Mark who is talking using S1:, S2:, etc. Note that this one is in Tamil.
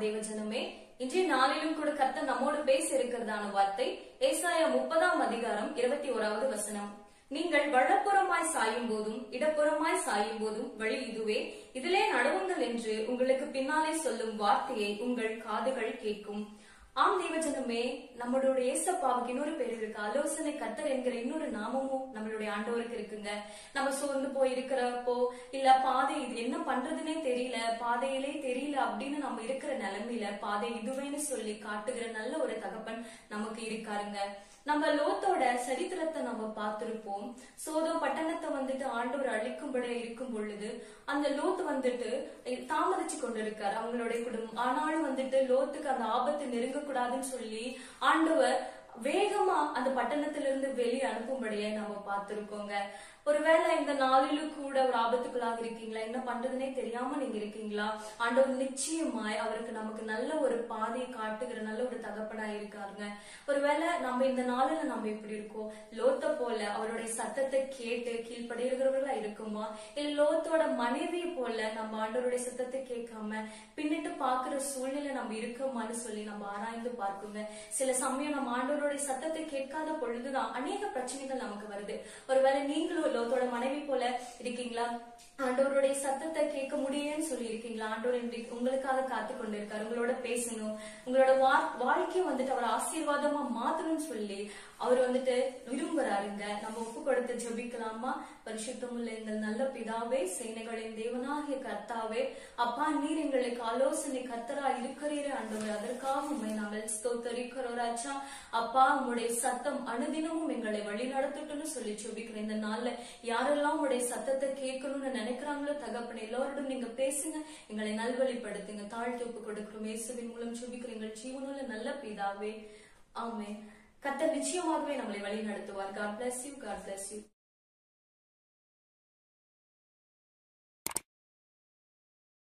S1: தேவஜனமே, இன்றைய நாளிலும் கூட கர்த்தர் நம்மோடு பேச இருக்கிறதான வார்த்தை ஏசாயா 30:21 நீங்கள் வலப்புறமாய் சாயும் போதும் இடப்புறமாய் சாயும் போதும் வழி இதுவே, இதிலே நடவுங்கள் என்று உங்களுக்கு பின்னாலே சொல்லும் வார்த்தையை உங்கள் காதுகள் கேட்கும். ஆம் தேவஜனமே, நம்மளுடைய ஏசப்பாவுக்கு இன்னொரு பேர் இருக்கு. ஆலோசனை கர்த்தர் என்கிற இன்னொரு நாமமும் நம்மளுடைய ஆண்டவருக்கு இருக்குங்க. நம்ம சோர்ந்து போய் இருக்கிறப்போ, இல்ல பாதை இது என்ன பண்றதுன்னே தெரியல, பாதையிலே தெரியல அப்படின்னு நம்ம இருக்கிற நிலைமையில பாதை இதுவேன்னு சொல்லி காட்டுகிற நல்ல ஒரு தகப்பன் நமக்கு இருக்காருங்க. நம்ம லோத்தோட சரித்திரத்தை நம்ம பார்த்திருப்போம். சோதோம் பட்டணத்தை ஆண்டவர் அழிக்கும்படியா இருக்கும் பொழுது அந்த லோத்து தாமதிச்சு கொண்டிருக்காரு அவங்களுடைய குடும்பம். ஆனாலும் லோத்துக்கு அந்த ஆபத்து நெருங்க கூடாதுன்னு சொல்லி ஆண்டவர் வேகமா அந்த பட்டணத்திலிருந்து வெளியே அனுப்பும்படியா நம்ம பார்த்திருக்கோங்க. ஒருவேளை இந்த நாளிலும் கூட ஒரு ஆபத்துக்குள்ளாக இருக்கீங்களா? என்ன பண்றதுன்னே தெரியாம நீங்க இருக்கீங்களா? ஆண்டவர் நிச்சயமாய் அவருக்கு நமக்கு நல்ல ஒரு பாதையை காட்டுகிற நல்ல ஒரு தகப்பனா இருக்காருங்க. ஒருவேளை நம்ம இந்த நாளில நம்ம எப்படி இருக்கோம்? லோத்த போல அவருடைய சத்தத்தை கேட்டு கீழ்படுகிறவர்களா இருக்குமா? இல்ல லோத்தோட மனைவியை போல நம்ம ஆண்டவருடைய சத்தத்தை கேட்காம பின்னிட்டு பாக்குற சூழ்நிலை நம்ம இருக்கோமான்னு சொல்லி நம்ம ஆராய்ந்து பார்க்குங்க. சில சமயம் நம்ம ஆண்டவருடைய சத்தத்தை கேட்காத பொழுதுதான் அநேக பிரச்சனைகள் நமக்கு வருது. ஒருவேளை நீங்களும் லோத்தோட மனைவி போல இருக்கீங்களா? ஆண்டவருடைய சத்தத்தை கேட்க முடியலன்னு சொல்லி இருக்கீங்களா? ஆண்டவர் உங்களுக்காக காத்து கொண்டு இருக்காரு. உங்களோட பேசணும், உங்களோட வாழ்க்கையை அவர் ஆசீர்வாதமா மாத்தணும்னு சொல்லி அவர் விரும்புறாருங்க. நம்ம ஒப்பு கொடுத்து ஜெபிக்கலாமா? பரிசுத்தமுள்ள எங்கள் நல்ல பிதாவே, சேனைகளின் தேவனாகிய கர்த்தாவே, அப்பா நீர் எங்களுக்கு ஆலோசனை கர்த்தரா இருக்கிறீரே ஆண்டவர், அதற்காக உண்மை நாங்கள் ஸ்தோத்தரிக்கிறோம் ராஜா. அப்பா உங்களுடைய சத்தம் அனுதினமும் எங்களை வழி நடத்தட்டும்னு சொல்லி ஜெபிக்கிறேன். இந்த நாள்ல யாரெல்லாம் உங்களுடைய சத்தத்தை கேட்கணும்னு நினைக்கிறாங்களோ தகப்பனே, எல்லோருடும் நீங்க பேசுங்க, எங்களை நல்வழிப்படுத்துங்க. தாழ்த்தி ஒப்பு கொடுக்கிறோம் இயேசுவின் மூலம் ஜெபிக்கிறேன் எங்கள் ஜீவனுள்ள நல்ல பிதாவே, ஆமென். கர்த்தர் நிச்சயமாகவே நம்மளை வழி நடத்துவார். God bless you. God bless you.